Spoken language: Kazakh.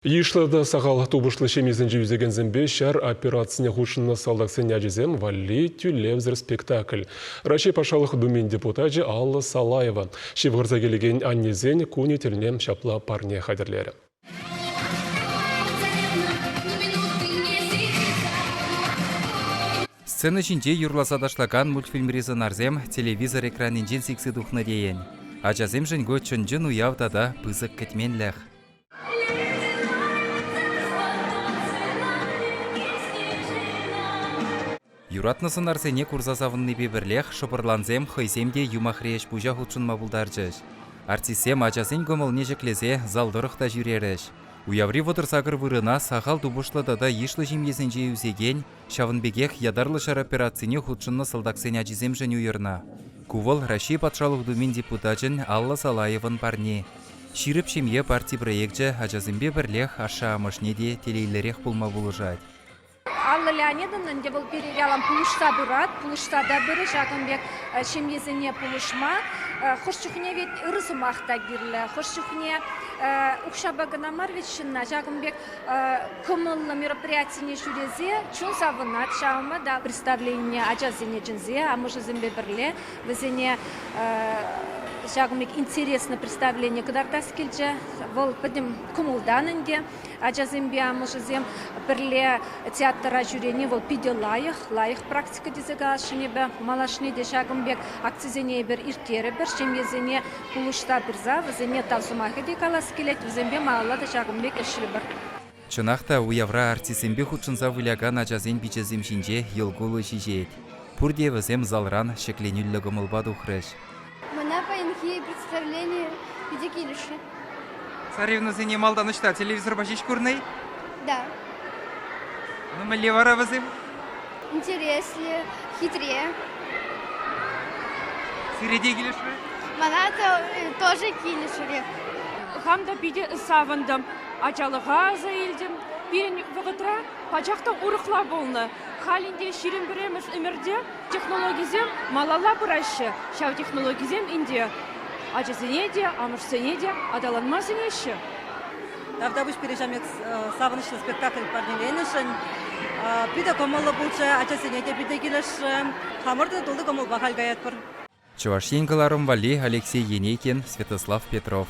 Ишлада сағал тубышлы шемезін жүзеген зімбе шар операцияне ғушынна салдақсын әжізем валли тюлевзір спектакль. Раши пашалық думен депутажы Алла Салаева. Шевғырза келеген аннезен куни тілінем шапла парне қадірлері. Сцена жинде юрласадашлаған мультфильм резонарзем телевизор экранинжен сиксы духны дейін. Ажазем жінгі чүнжін уявдада пызық кәтменләқ. Юратнысын арсене курзасавынны бебірлех шопырланзем хайземде юмахреш пужа худшынма бұлдаржыш. Артисем ажасын көмілне жеклезе залдырықта жүреріш. Уяври водырсағыр вырына сағал дубышладада ешлі жемезін жеюзеген, шавынбегех ядарлы шар операцияне худшынны сылдақсен ажизем жын уйырна. Кувыл Раши патшалық думен депутажын Алла Салаевын парне. Ширіп шемье партий проектжі ажазымбе бірлех аша амышнеде телейлерек пулма бұлыжад. Алла Леонидовна де был перерялом пулышта бурат, пулышта да бірі жағынбек шемезіне пулышма. Хошчухне ведь ырысымақта кирлі, хошчухне ұқшабағына марвечшінна жағынбек көмілі мероприятияне жүрезе, чун савынат шаума да представление ажазіне жінзе, а мы жызымбе бірле, візіне жағынбек интересно представление кыдардас келже, ол підім көмілданынде, ажазымбе, а мы жызым бірле театра жүрене ол пиде лайық практика дезега шынебе, малашне де жағынбек акцизене бір иртері бір, шемезіне пулышта бірза, візіне тавсумақы декалас келет, візімбе мағалады жағынбек ішілі бір. Чынақта уявра артисембе худшынса выляган ажазен бичезем жинже елгулы жижет. Пурде візем залран шекленюлі гымылбаду хрыш. Мына паинхи представление педикилиши. Царевна занималданышта телевизор башиш курный? Да. Ну мы левара візем? Интереснее, хитрее. Сиреде келеші? Мана тоже килиши. Хамда биде савындым, ачалыға заилдім. Берін вғытра пачақта ұрықла болны. Халінде ширин біреміз өмірде технологизем малала бұрашы. Шау технологизем инде. Ачасыне де, амырсыне де, адаланмасыне еші. Давдабыш пережамек савынышын спектакль парнеленішін. Пиде комылы бұлчы, ачасыне де пиде келіші. Хамырды тұлды комыл бағал гаят бір. Чувашьенкаларым Вали Алексей Енейкин, Святослав Петров.